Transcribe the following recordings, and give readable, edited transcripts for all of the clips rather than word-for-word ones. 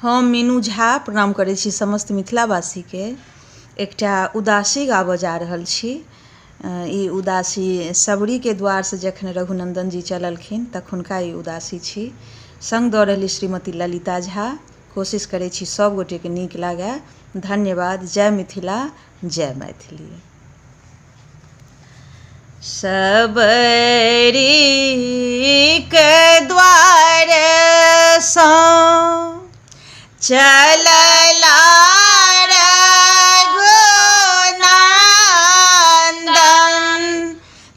हम मीनू झा प्रणाम करै छी समस्त मिथिलावासी के। एकटा उदासी गाबऽ जा रहल छी। ई उदासी सबरी के द्वार से जखन रघुनंदन जी चललखिन तखुनका ई उदासी छी। संग दऽ रहली श्रीमती ललिता झा। कोशिश करै छी सब गोटे के नीक लागे। धन्यवाद। जय मिथिला, जय मैथिली। सबरी के द्वार सँ चलला रघुनंदन,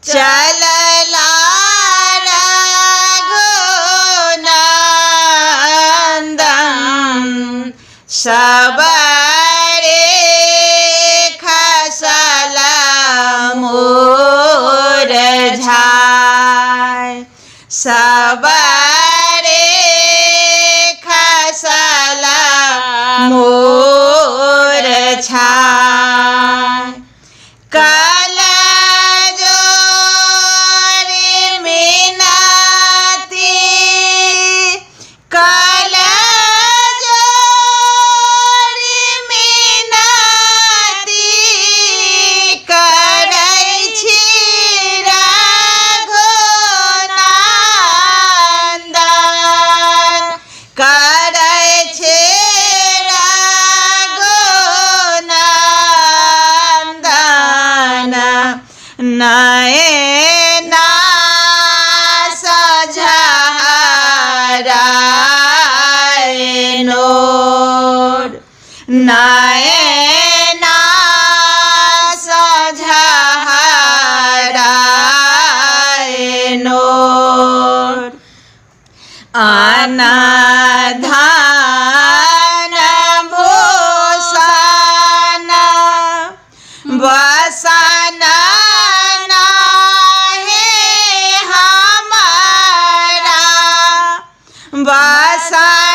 चलला रघुनंदन, सबरे खसल मोर झाय, सबरे खसल मोर झाय। कल जोरी मिनती, कल जोरी मिनती करै छी रघुनंदन, करै छी रघुनंदन। नयना सझराए नोर, नयना सझराए नोर। अनधन भूषण बसन नाहि हमारा, बसन